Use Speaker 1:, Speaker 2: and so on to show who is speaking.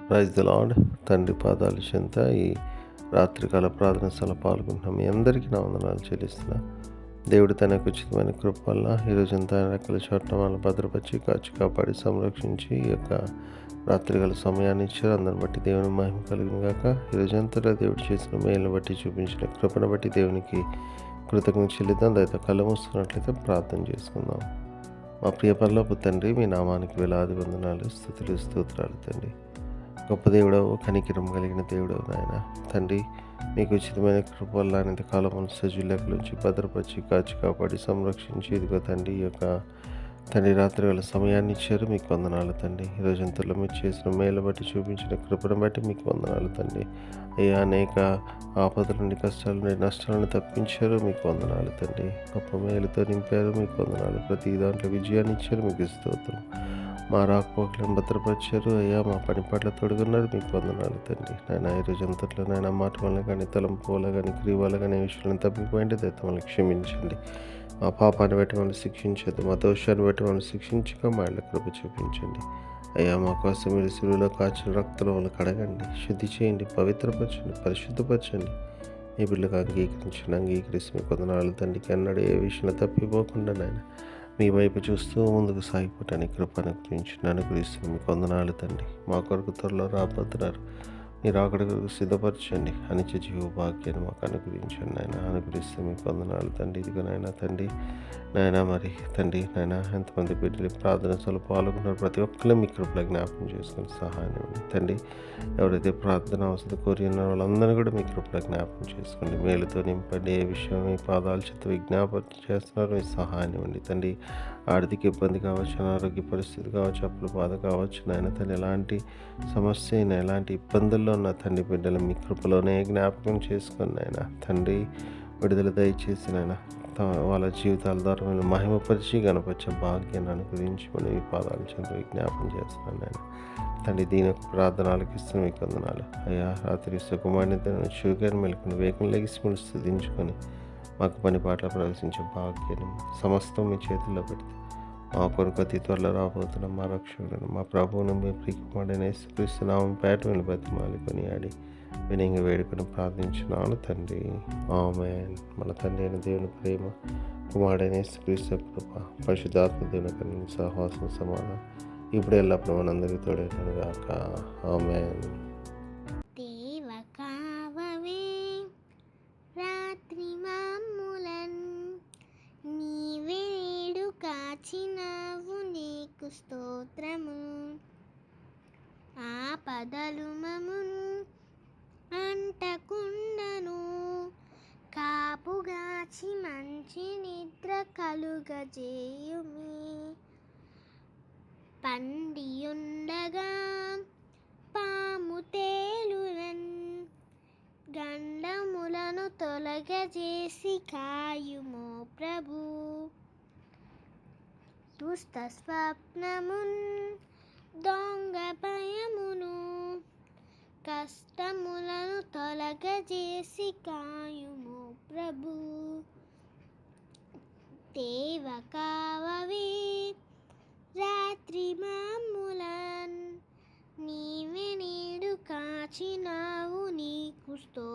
Speaker 1: Praise the lord. తండ్రి పాదాల చెంత ఈ రాత్రికాల ప్రార్థన స్థల పాల్గొంటున్నాం. మీ అందరికీ నా వందనాలు చెల్లిస్తున్నా. దేవుడు తనకు ఉచితమైన కృప వల్ల ఈరోజంతా రెక్కల చోట్ల వాళ్ళని భద్రపరిచి కాచి కాపాడి సంరక్షించి ఈ యొక్క రాత్రికాల సమయాన్ని ఇచ్చారు. అందరిని బట్టి దేవుని మహిమ కలిగిన గాక. ఈరోజంతటా దేవుడు చేసిన మేలును బట్టి చూపించిన కృపను బట్టి దేవునికి కృతజ్ఞత చెల్లిద్దాం. దయతో కళ్ళు మూసుకున్నట్లయితే ప్రార్థన చేసుకుందాం. మా ప్రియ పరలోకపు తండ్రి, మీ నామానికి వేలాది వందనాలు, స్తుతులు, స్తోత్రాలు తండ్రి. గొప్ప దేవుడవు, కనికరం కలిగిన దేవుడవు నాయన తండ్రి. మీకు ఉచితమైన కృప వల్ల ఇంతకాలం సజీలకుల నుంచి భద్రపరిచి కాచి కాపాడి సంరక్షించి ఇదిగో తండ్రి ఈ యొక్క తండ్రి రాత్రి వేళ సమయాన్ని ఇచ్చారు. మీకు వందనాలు తండ్రి. ఈరోజంతలో మీరు చేసిన మేలు బట్టి చూపించిన కృపను బట్టి మీకు వందనాలు తండ్రి. అయ్యా, అనేక ఆపదల నుండి కష్టాల నుండి నష్టాలను తప్పించారు. మీకు వందనాలు తండ్రి. గొప్ప మేలుతో నింపారు. మీకు వందనాలు. ప్రతి దాంట్లో విజయాన్ని ఇచ్చారు. మీకు స్తోత్రం. మా రాకపోకలను భద్రపరిచారు. అయ్యా, మా పని పట్ల తొడుగున్నారు. మీకు వందనాలు తండ్రి. నాయన ఈరోజంతట్లో నాయన మాట వల్ల కానీ తలంపు వల్ల కానీ క్రియ వల్ల కానీ ఏ విషయాలను తప్పిపోయింది దయతో మమ్మల్ని క్షమించండి. మా పాపాన్ని బట్టి మనం శిక్షించద్దు, మా దోషాన్ని బట్టి మనం శిక్షించక మా ఇళ్ళ కృప చూపించండి. అయ్యా, మా కోసం మీరు శిలువలో కాచిన రక్తంలో వాళ్ళు కడగండి, శుద్ధి చేయండి, పవిత్రపరచండి, పరిశుద్ధపరచండి. మీ బిడ్డకు అంగీకరిస్తే మీకు వందనాలు తండ్రికి. అన్నాడు ఏ విషయంలో తప్పిపోకుండా నాయన మీ వైపు చూస్తూ ముందుకు సాగిపోవటానికి కృపను అనుగ్రహిస్తున్న మీకు వందనాలు తండ్రి. మా కొరకు త్వరలో రాబోతున్నారు. మీరు అక్కడికి సిద్ధపరచండి. అనిత్య జీవ భాగ్యాన్ని మాకు అనుగ్రహించండి నాయన. అనుగ్రహిస్తే మీకు వందనాలు తండ్రి. ఇదిగో నాయన తండ్రి నాయన మరి తండ్రి నాయన ఎంతమంది బిడ్డలు ప్రార్థనలు పాల్గొన్నారు ప్రతి ఒక్కరు మీ కృపలో జ్ఞాపకం చేసుకుని సహాయం ఇవ్వండి తండ్రి. ఎవరైతే ప్రార్థన అవసరం కోరి ఉన్నారో వాళ్ళందరినీ కూడా మీ కృపలో జ్ఞాపకం చేసుకోండి. మేలుతో నింపండి. ఏ విషయం మీ పాదాల చేత విజ్ఞాపన చేస్తున్నారో మీ సహాయం ఇవ్వండి తండ్రి. ఆర్థిక ఇబ్బంది కావచ్చు, అనారోగ్య పరిస్థితి కావచ్చు, అప్పుల బాధ కావచ్చు నాయన తండ్రి. ఎలాంటి సమస్య అయినా ఎలాంటి ఇబ్బందుల్లో ఉన్న తండ్రి బిడ్డలు మీ కృపలోనే జ్ఞాపకం చేసుకుని నాయన తండ్రి విడుదల దయచేసి నాయన వాళ్ళ జీవితాల ద్వారా మేము మహిమపరిచి గణపరిచే భాగ్యాన్ని అనుగ్రహించి మనం ఈ పాదాల చెంత విజ్ఞాపం చేస్తున్నాను నాయన తండ్రి. దీని యొక్క ప్రార్థనలకు ఇస్తున్న మీకు వందనాలు. అయ్యా, రాత్రి సుఖమాన్ని షుగర్ మెలుకుని వేగం లెగిసి మీరు స్థుతించుకొని మాకు పని పాటలు ప్రవేశించే భాగ్యాన్ని సమస్తం మీ చేతుల్లో పెడితే మా కొరకు అతి త్వరలో రాబోతున్న మా రక్షకులను మా ప్రభువును మీ ప్రియకుమారుడైన యేసుక్రీస్తు నామం పేట వెళ్ళి బతిమాలుకొని ఆడి వినయంగా వేడుకొని ప్రార్థించున్నాను తండ్రి. ఆమేన్. మన తండ్రి అయిన దేవుని ప్రేమ, కుమారుడైన యేసుక్రీస్తు కృప, పరిశుద్ధాత్మ దేవుని కలిగిన సహవాసం సమాధానం ఇప్పుడు ఎల్లప్పుడు మనందరికీ తోడైనను గాక. ఆమేన్.
Speaker 2: కాచినావు నీకు స్తోత్రము. ఆపదలు మమును అంటకుండను, కాపుగాచి మంచి నిద్ర కలుగజేయుమి. పండియుండగా పాము తేలునన్, గండములను తొలగజేసి కాయుమో ప్రభు. దుష్ట స్వప్నమున్ దొంగ భయమును, కష్టములను తొలగజేసి కాయుము ప్రభు. దేవ కావవే రాత్రి మమ్ములన్, నీవే నేడు కాచినావు నీకు స్తోత్రము.